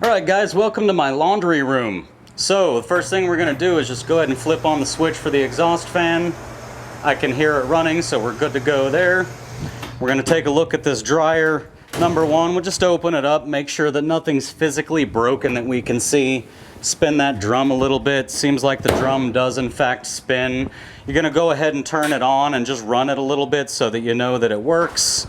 Alright guys, welcome to my laundry room. So the first thing we're going to do is just go ahead and flip on the switch for the exhaust fan. I can hear it running, so we're good to go there. We're going to take a look at this dryer. Number one, we'll just open it up, make sure that nothing's physically broken that we can see. Spin that drum a little bit. Seems like the drum does in fact spin. You're going to go ahead and turn it on and just run it a little bit so that you know that it works.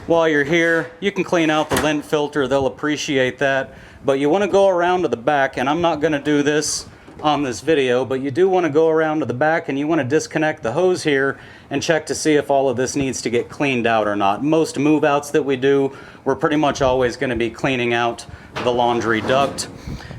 While you're here, you can clean out the lint filter. They'll appreciate that. But you want to go around to the back, and I'm not going to do this on this video, but you do want to go around to the back and you want to disconnect the hose here and check to see if all of this needs to get cleaned out or not. Most move outs that we do, we're pretty much always going to be cleaning out the laundry duct.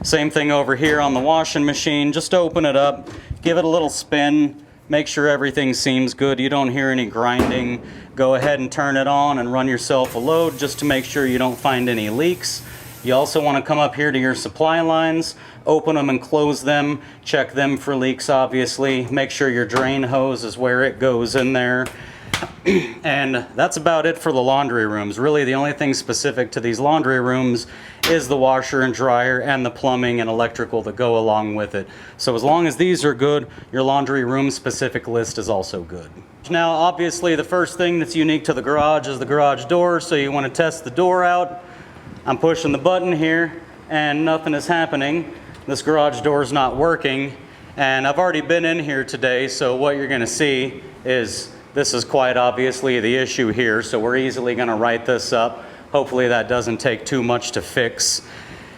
Same thing over here on the washing machine. Just open it up, give it a little spin, make sure everything seems good, you don't hear any grinding. Go ahead and turn it on and run yourself a load just to make sure you don't find any leaks. You also want to come up here to your supply lines, open them and close them, check them for leaks obviously, make sure your drain hose is where it goes in there. And that's about it for the laundry rooms. Really the only thing specific to these laundry rooms is the washer and dryer and the plumbing and electrical that go along with it. So as long as these are good, your laundry room specific list is also good. Now obviously the first thing that's unique to the garage is the garage door, so you want to test the door out. I'm pushing the button here and nothing is happening. This garage door is not working, and I've already been in here today, so what you're going to see is this is quite obviously the issue here, so we're easily going to write this up. Hopefully that doesn't take too much to fix.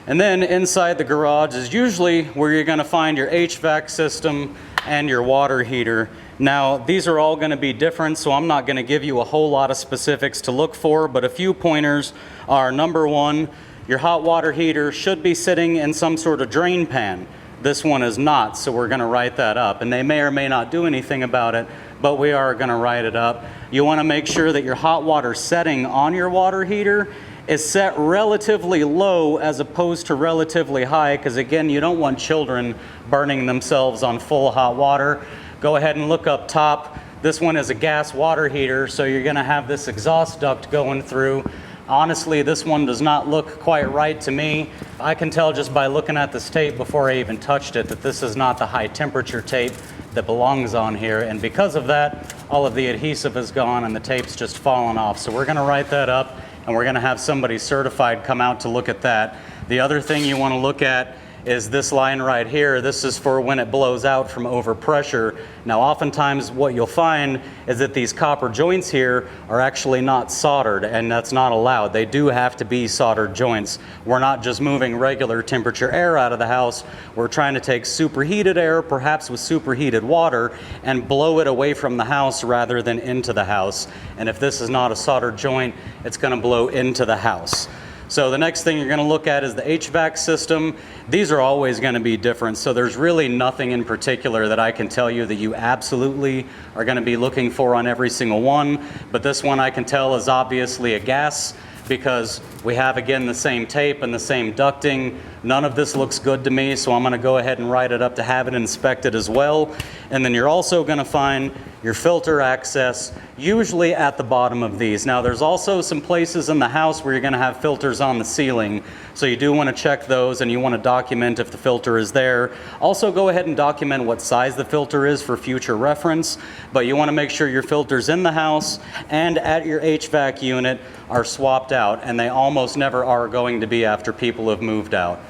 And then inside the garage is usually where you're going to find your HVAC system and your water heater. Now these are all going to be different, so I'm not going to give you a whole lot of specifics to look for, but a few pointers are: number one, your hot water heater should be sitting in some sort of drain pan. This one is not, so we're going to write that up, and they may or may not do anything about it, but we are going to write it up. You want to make sure that your hot water setting on your water heater is set relatively low as opposed to relatively high, because again, you don't want children burning themselves on full hot water. Go ahead and look up top. This one is a gas water heater, so you're going to have this exhaust duct going through. Honestly, this one does not look quite right to me. I can tell just by looking at this tape before I even touched it that this is not the high temperature tape that belongs on here, and because of that, all of the adhesive is gone and the tape's just fallen off. So we're going to write that up, and we're going to have somebody certified come out to look at that. The other thing you want to look at is this line right here. This is for when it blows out from overpressure. Now oftentimes what you'll find is that these copper joints here are actually not soldered, and that's not allowed. They do have to be soldered joints. We're not just moving regular temperature air out of the house. We're trying to take superheated air, perhaps with superheated water, and blow it away from the house rather than into the house. And if this is not a soldered joint, it's going to blow into the house. So the next thing you're going to look at is the HVAC system. These are always going to be different, so there's really nothing in particular that I can tell you that you absolutely are going to be looking for on every single one. But this one I can tell is obviously a gas, because we have again the same tape and the same ducting. None of this looks good to me, so I'm going to go ahead and write it up to have it inspected as well. And then you're also going to find your filter access usually at the bottom of these. Now there's also some places in the house where you're going to have filters on the ceiling, so you do want to check those and you want to document if the filter is there. Also go ahead and document what size the filter is for future reference, but you want to make sure your filters in the house and at your HVAC unit are swapped out, and they almost never are going to be after people have moved out.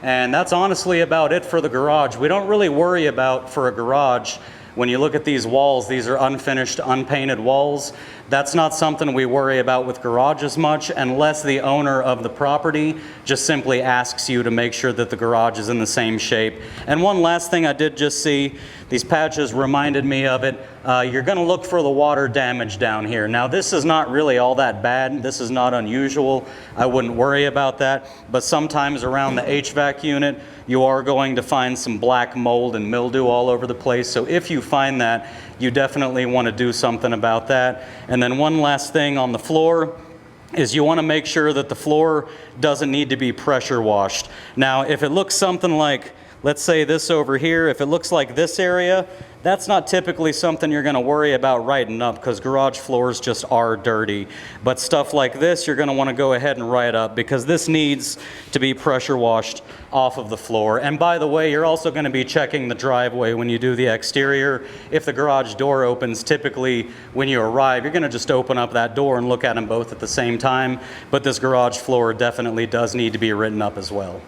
And that's honestly about it for the garage. We don't really worry about, for a garage, when you look at these walls, these are unfinished, unpainted walls. That's not something we worry about with garages much, unless the owner of the property just simply asks you to make sure that the garage is in the same shape. And one last thing I did just see, these patches reminded me of it. You're going to look for the water damage down here. Now this is not really all that bad. This is not unusual. I wouldn't worry about that. But sometimes around the HVAC unit, you are going to find some black mold and mildew all over the place. So if you find that, you definitely want to do something about that. And then one last thing on the floor is you want to make sure that the floor doesn't need to be pressure washed. Now if it looks something like Let's say this over here, if it looks like this area, that's not typically something you're going to worry about writing up because garage floors just are dirty. But stuff like this, you're going to want to go ahead and write up because this needs to be pressure washed off of the floor. And by the way, you're also going to be checking the driveway when you do the exterior. If the garage door opens, typically when you arrive, you're going to just open up that door and look at them both at the same time. But this garage floor definitely does need to be written up as well.